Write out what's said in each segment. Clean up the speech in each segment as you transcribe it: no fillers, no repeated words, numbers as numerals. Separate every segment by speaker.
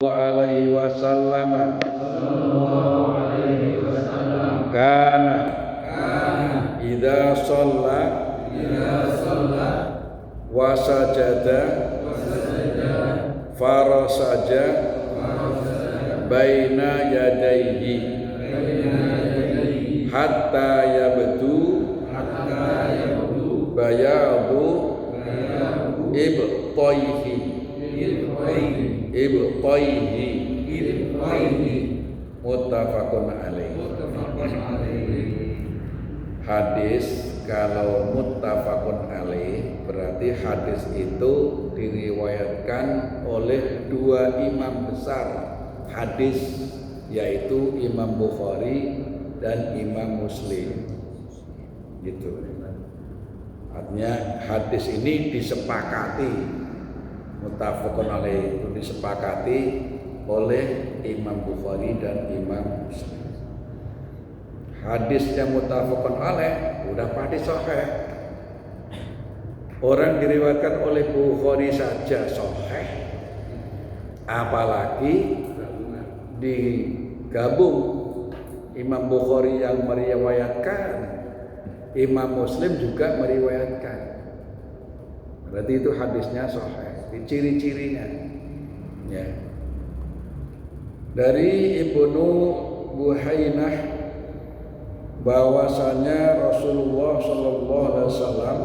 Speaker 1: alaihi wasallam kana idza shalla wa sajada farasaja baina yadayhi hatta yabdu bayadu ibtayhi muttafaqun alaihi. Hadis kalau muttafaqun alaih berarti hadis itu diriwayatkan oleh dua imam besar hadis, yaitu Imam Bukhari dan Imam Muslim. Gitu. Artinya hadis ini disepakati, muttafaqun alaih itu disepakati oleh Imam Bukhari dan Imam Muslim. Hadis yang muttafaqun alaih udah pasti sahih. Orang diriwayatkan oleh Bukhari saja sahih, apalagi digabung Imam Bukhari yang meriwayatkan, Imam Muslim juga meriwayatkan. Berarti itu hadisnya sahih. Ciri-cirinya ya. Dari Ibnu Buhainah bahwasanya Rasulullah sallallahu alaihi wasallam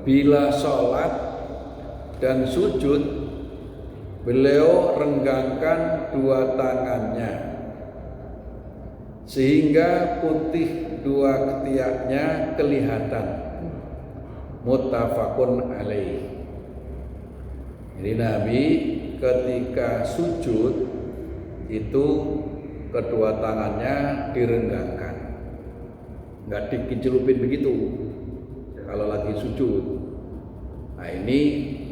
Speaker 1: bila sholat dan sujud beliau renggangkan dua tangannya sehingga putih dua ketiaknya kelihatan. Muttafaqun alaih. Jadi Nabi ketika sujud itu kedua tangannya direnggangkan, nggak dikicelupin begitu kalau lagi sujud. Nah ini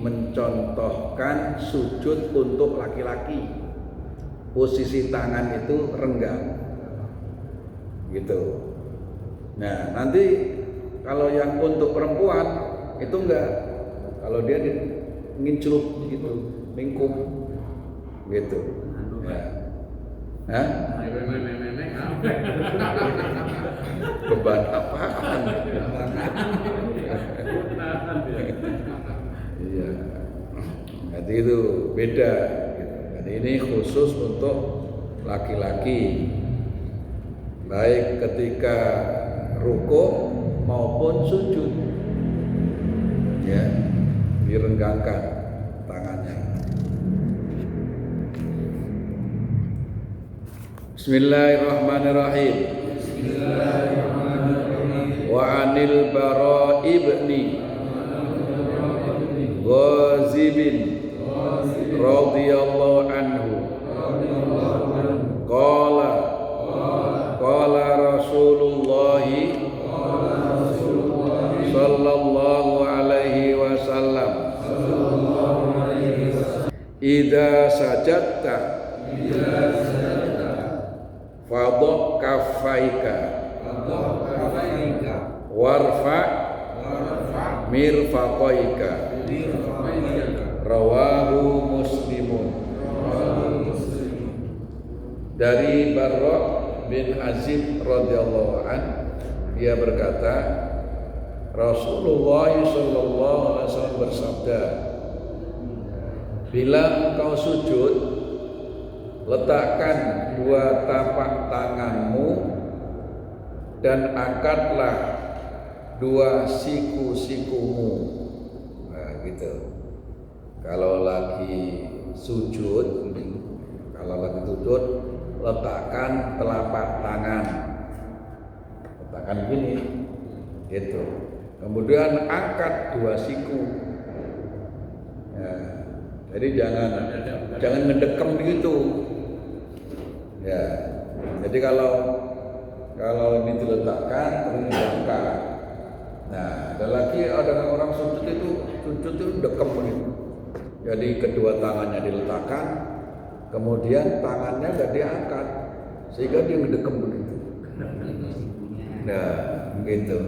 Speaker 1: mencontohkan sujud untuk laki-laki, posisi tangan itu renggang gitu. Nah nanti kalau yang untuk perempuan itu enggak, kalau dia ngincelup gitu, mingkup gitu ya. Hah? Beban apaan? Iya. Jadi itu beda gitu. Jadi ini khusus untuk laki-laki, baik ketika rukuk maupun sujud ya, direnggangkan tangannya. Bismillahirrahmanirrahim. Wa anil Bara ibni Ghazibin radhiyallahu anhu qala Rasulullah sallallahu alaihi wasallam idza sajadta fadha kaffaika warfa mirfaqaika rawahu muslimun. Dari Barra bin Azib radhiyallahu an, dia berkata Rasulullah sallallahu alaihi wasallam bersabda, bila engkau sujud, letakkan dua tapak tanganmu dan angkatlah dua siku-sikumu. Nah, gitu. Kalau lagi sujud, letakkan telapak tangan, letakkan gini, gitu. Kemudian angkat dua siku. Ya, jadi jangan ngedekem begitu. Ya, jadi kalau ini diletakkan terus diangkat. Nah, ada orang sujud itu dekem begitu. Jadi kedua tangannya diletakkan, kemudian tangannya nggak diangkat, sehingga dia ngedekem begitu. Nah, begitu.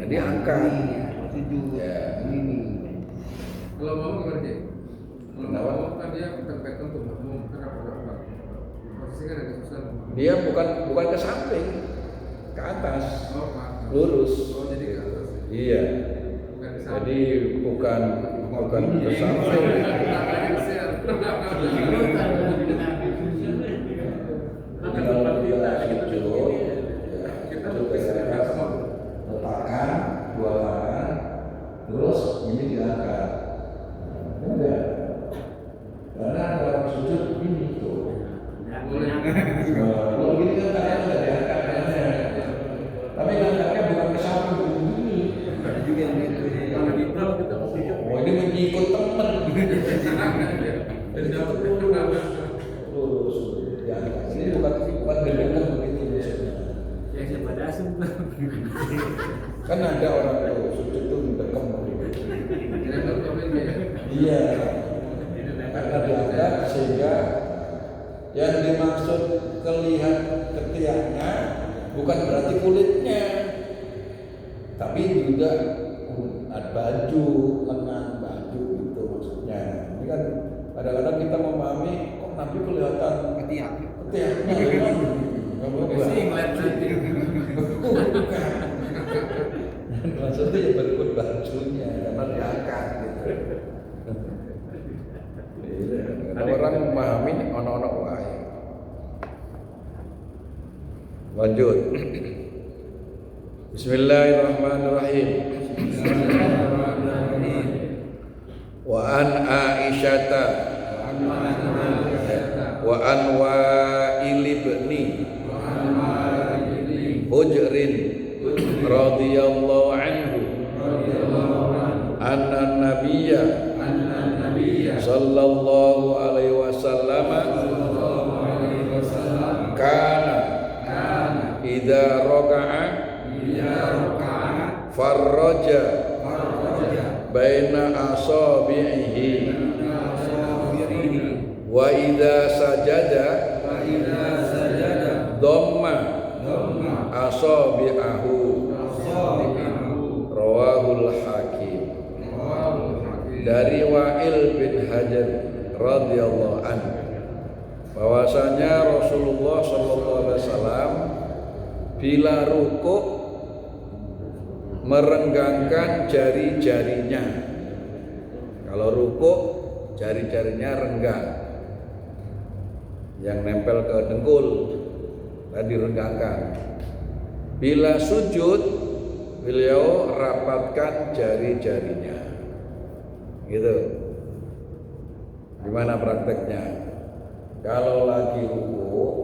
Speaker 1: Jadi angkat. Ya.
Speaker 2: Kalau mau ngerti? Kalau kan dia tempat untuk makmum, kenapa? Posisi kan ada susah.
Speaker 1: Dia bukan ke samping, ke atas,
Speaker 2: Oh, Pak.
Speaker 1: lurus.
Speaker 2: Oh, jadi ke atas.
Speaker 1: Iya.
Speaker 2: Bukan di samping.
Speaker 1: Jadi bukan ke samping. Kalau kita sujud, kita letakkan dua tangan, terus ini diangkat. Enggak. Karena dalam sujud ini tuh. Kalau gini kan tangan nggak diangkat tangannya. Tapi angkatnya bukan ke samping begini. Oh, ini mengikut teman. Lurus. Ini bukan benar begitu biasanya.
Speaker 3: Ya siapa dasar?
Speaker 1: Kan ada orang tuh sujud tuh mendekam begitu. Iya. Karena diangkat sehingga yang dimaksud kelihatan ketiaknya bukan berarti kulitnya, tapi juga baju, lengan baju itu maksudnya. Ini kan kadang-kadang kita memahami kok Nabi kelihatan ketiaknya maksudnya ya berikut bajunya karena diangkat gitu. Ada orang memahami ono-ono wae. Lanjut. Bismillahirrahmanirrahim. Wa an Aisyata wa an Wa'il ibni Hujrin radhiyallahu anhu anna nabiyya sallallahu alaihi wasallam kana idza raka'a farraja baina asabihi wa idza sajada dhamma asabi'ahu rawahul hakim. Dari Wa'il bin Hajar radhiyallahu anhu bahwasanya Rasulullah sallallahu alaihi wasallam bila rukuk merenggangkan jari-jarinya. Kalau rukuk jari-jarinya renggang, yang nempel ke dengkul tadi renggangkan. Bila sujud beliau rapatkan jari-jarinya. Gitu. Gimana prakteknya? Kalau lagi rukuk,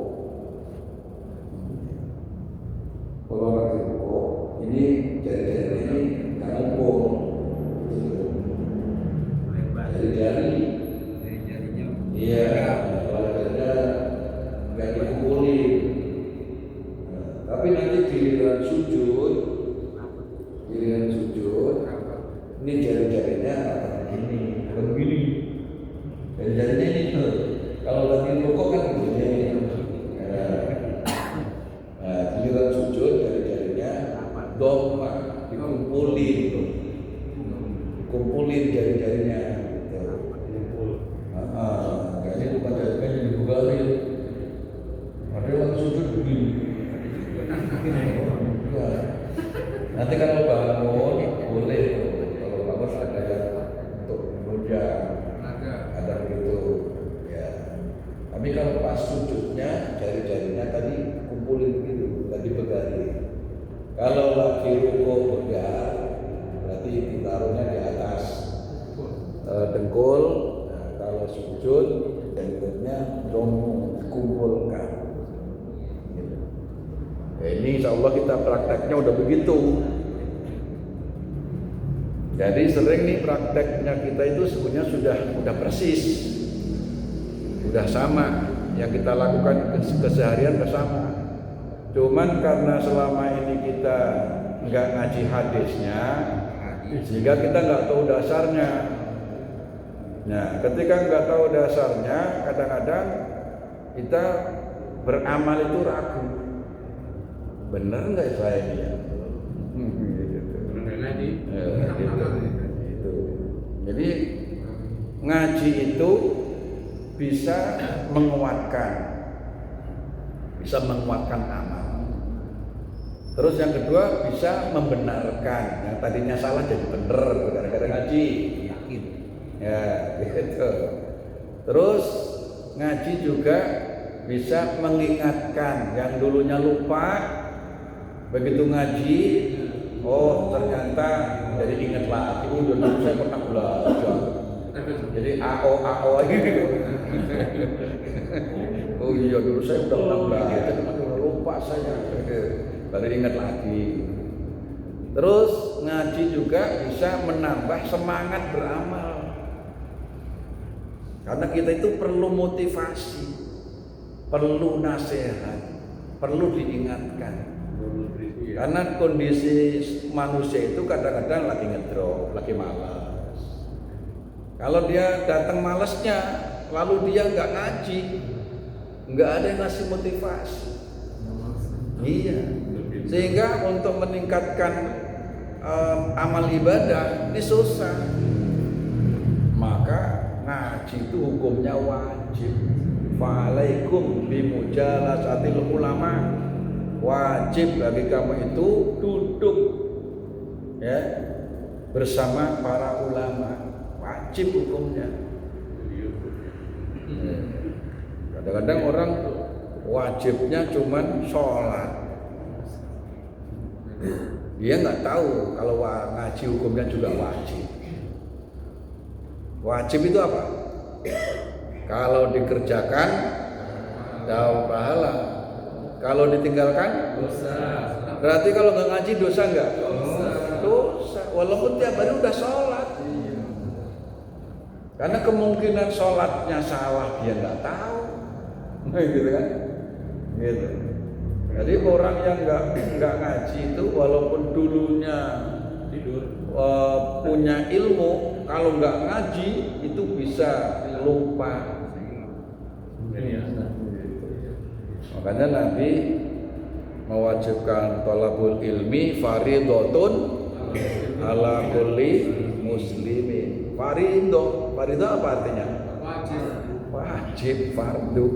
Speaker 1: ini jari-jari ini nggak ngumpul. Jari-jari, iya, kalau jarinya nggak dikumpulin. Tapi nanti giliran sujud, ini jari-jarinya begini. Jari-jarinya ini tuh, kalau lagi rukuk kan begini. Giliran sujud jari-jarinya dhamma dikumpulin jari-jarinya. Kayaknya bukan jari-jarinya dibugalin. Ada yang sujud begini. Nanti kalau bangun boleh kalau bangun ada yang untuk menunjang, ada begitu ya. Tapi kalau pas sujudnya jari-jarinya tadi kumpulin gitu, tadi begali. Kalau lagi rukuk begal, berarti ditaruhnya di atas dengkul. Nah, kalau sujud jari-jarinya dikumpulkan. Ini insya Allah kita prakteknya udah begitu. Jadi sering nih prakteknya kita itu sebenarnya sudah persis, sudah sama. Yang kita lakukan keseharian bersama. Cuman karena selama ini kita nggak ngaji hadisnya, sehingga kita nggak tahu dasarnya. Nah, ketika nggak tahu dasarnya, kadang-kadang kita beramal itu ragu. Benar nggak saya ini ya? Gitu. Jadi ngaji itu bisa menguatkan amal. Terus yang kedua bisa membenarkan yang tadinya salah jadi benar gara-gara ngaji. Yakin. Ya, gitu. Terus ngaji juga bisa mengingatkan yang dulunya lupa, begitu ngaji, oh ternyata jadi ingat lagi. Dulu saya pernah belajar. Jadi AO gitu. Oh iya dulu saya udah pernah belajar, cuma lupa saya. Baru ingat lagi. Terus ngaji juga bisa menambah semangat beramal. Karena kita itu perlu motivasi, perlu nasihat, perlu diingatkan. Karena kondisi manusia itu kadang-kadang lagi ngedrop, lagi malas. Kalau dia datang malasnya, lalu dia nggak ngaji, nggak ada yang ngasih motivasi. Iya. Sehingga untuk meningkatkan amal ibadah ini susah. Maka ngaji itu hukumnya wajib. Fa'alaikum bimujalasatil ulama. Wajib bagi kamu itu duduk ya bersama para ulama. Wajib hukumnya. Kadang-kadang orang wajibnya cuman sholat. Dia nggak tahu kalau ngaji hukumnya juga wajib. Wajib itu apa? Kalau dikerjakan dapat pahala. Kalau ditinggalkan dosa. Berarti kalau nggak ngaji dosa nggak? Dosa. Walaupun tiap hari udah sholat. Karena kemungkinan sholatnya salah dia nggak tahu. Gitu kan? Gitu. Jadi orang yang nggak ngaji itu walaupun dulunya punya ilmu, kalau nggak ngaji itu bisa lupa. Makanya Nabi mewajibkan thalabul ilmi fardhotun ala kulli muslimin. Fardhu apa artinya? Wajib, fardu.